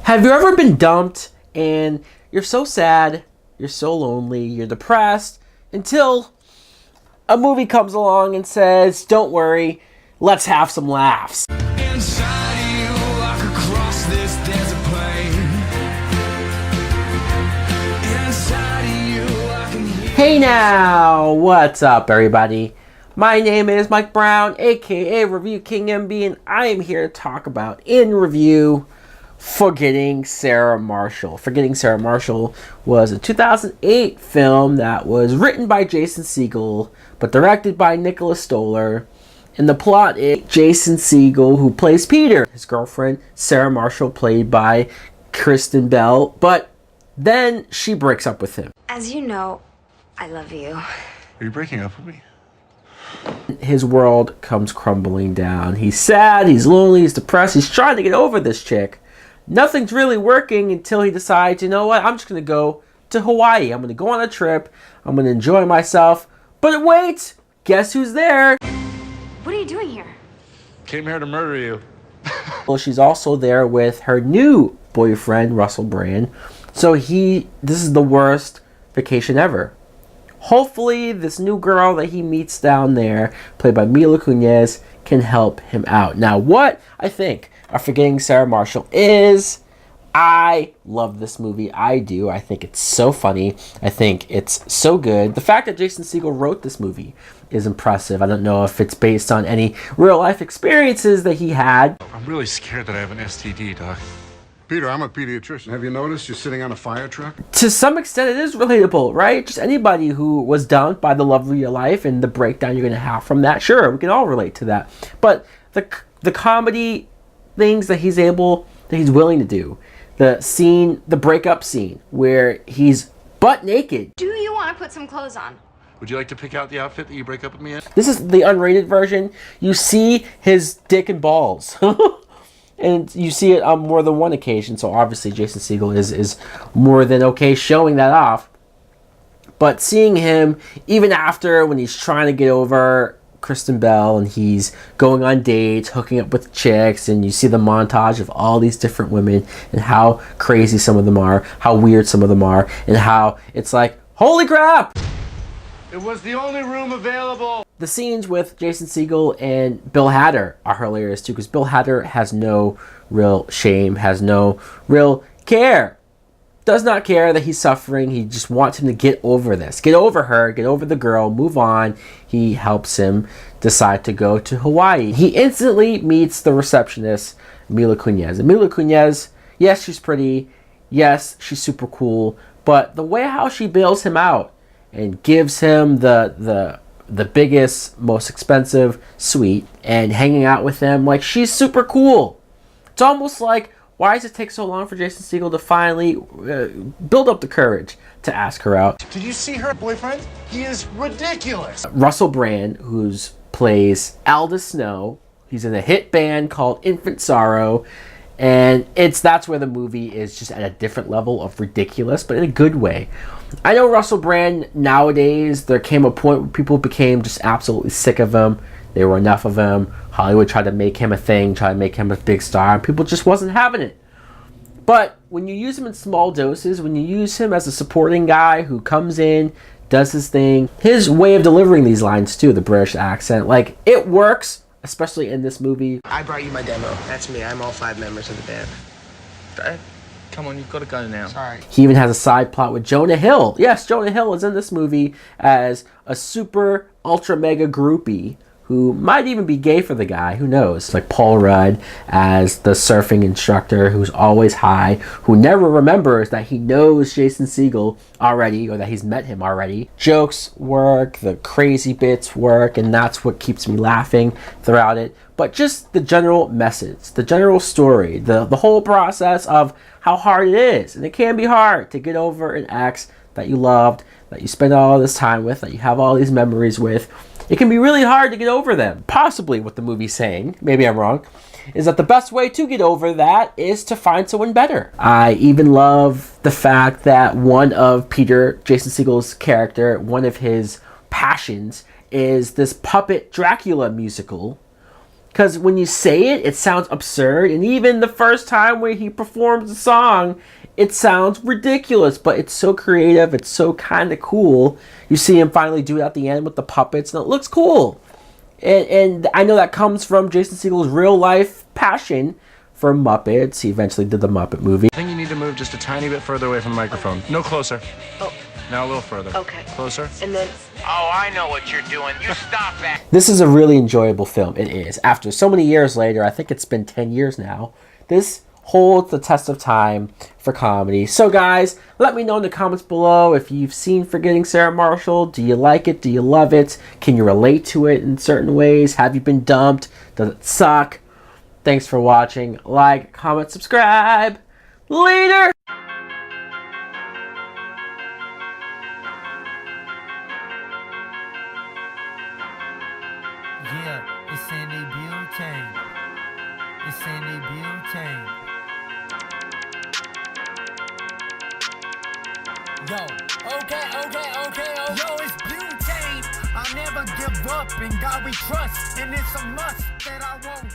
Have you ever been dumped and you're so sad, you're so lonely, you're depressed, until a movie comes along and says, don't worry, let's have some laughs. Inside of you, I could cross this desert plain. Inside of you, I can hear. Hey now, what's up everybody? My name is Mike Brown, aka ReviewKingMB, and I am here to talk about, in review, Forgetting Sarah Marshall. Forgetting Sarah Marshall was a 2008 film that was written by Jason Segel, but directed by Nicholas Stoller. And the plot is Jason Segel, who plays Peter, his girlfriend, Sarah Marshall, played by Kristen Bell, but then she breaks up with him. As you know, I love you. Are you breaking up with me? His world comes crumbling down. He's sad, he's lonely, he's depressed, he's trying to get over this chick. Nothing's really working until he decides, you know what, I'm just going to go to Hawaii. I'm going to go on a trip. I'm going to enjoy myself. But wait, guess who's there? What are you doing here? Came here to murder you. Well, she's also there with her new boyfriend, Russell Brand. So this is the worst vacation ever. Hopefully, this new girl that he meets down there, played by Mila Kunis, can help him out. Now, what I think of Forgetting Sarah Marshall is, I love this movie. I do. I think it's so funny. I think it's so good. The fact that Jason Segel wrote this movie is impressive. I don't know if it's based on any real-life experiences that he had. I'm really scared that I have an STD, Doc. Peter, I'm a pediatrician. Have you noticed you're sitting on a fire truck? To some extent, it is relatable, right? Just anybody who was dumped by the love of your life and the breakdown you're going to have from that, sure, we can all relate to that. But the comedy things that he's willing to do, the breakup scene where he's butt naked. Do you want to put some clothes on? Would you like to pick out the outfit that you break up with me in? This is the unrated version. You see his dick and balls. And you see it on more than one occasion, so obviously Jason Segel is more than okay showing that off. But seeing him, even after when he's trying to get over Kristen Bell and he's going on dates, hooking up with chicks, and you see the montage of all these different women and how crazy some of them are, how weird some of them are, and how it's like, holy crap! It was the only room available. The scenes with Jason Segel and Bill Hader are hilarious too, because Bill Hader has no real shame, has no real care. Does not care that he's suffering. He just wants him to get over this. Get over her, get over the girl, move on. He helps him decide to go to Hawaii. He instantly meets the receptionist, Mila Kunis. And Mila Kunis, yes, she's pretty. Yes, she's super cool. But the way how she bails him out and gives him the biggest, most expensive suite and hanging out with him, like, she's super cool. It's almost like, why does it take so long for Jason Segel to finally build up the courage to ask her out? Did you see her boyfriend? He is ridiculous. Russell Brand, who plays Aldous Snow, he's in a hit band called Infant Sorrow, and that's where the movie is just at a different level of ridiculous, but in a good way. I know Russell Brand nowadays, there came a point where people became just absolutely sick of him. There were enough of him. Hollywood tried to make him a thing, tried to make him a big star, and people just wasn't having it. But when you use him in small doses, when you use him as a supporting guy who comes in, does his thing, his way of delivering these lines too, the British accent, like, it works, especially in this movie. I brought you my demo. That's me. I'm all 5 members of the band. Dad, come on, you've got to go now. Sorry. He even has a side plot with Jonah Hill. Yes, Jonah Hill is in this movie as a super ultra mega groupie who might even be gay for the guy, who knows? Like Paul Rudd as the surfing instructor who's always high, who never remembers that he knows Jason Segel already, or that he's met him already. Jokes work, the crazy bits work, and that's what keeps me laughing throughout it. But just the general message, the general story, the whole process of how hard it is. And it can be hard to get over an ex that you loved, that you spend all this time with, that you have all these memories with. It can be really hard to get over them. Possibly what the movie's saying, maybe I'm wrong, is that the best way to get over that is to find someone better. I even love the fact that one of Jason Segel's character, one of his passions is this puppet Dracula musical Because when you say it, it sounds absurd. And even the first time where he performs the song, it sounds ridiculous. But it's so creative. It's so kind of cool. You see him finally do it at the end with the puppets, and it looks cool. And I know that comes from Jason Segel's real life passion for Muppets. He eventually did the Muppet movie. I think you need to move just a tiny bit further away from the microphone. No, closer. Oh, Now a little further. okay. Closer. And then, Oh, I know what you're doing. You stop that. This is a really enjoyable film. It is. After so many years later, I think it's been 10 years now, this holds the test of time for comedy. So guys, let me know in the comments below if you've seen Forgetting Sarah Marshall. Do you like it? Do you love it? Can you relate to it in certain ways? Have you been dumped? Does it suck? Thanks for watching. Like, comment, subscribe. Later! Yeah, it's Sandy Butane. It's Sandy Butane. Yo, okay. Yo, it's butane. I never give up, in God we trust, and it's a must that I won't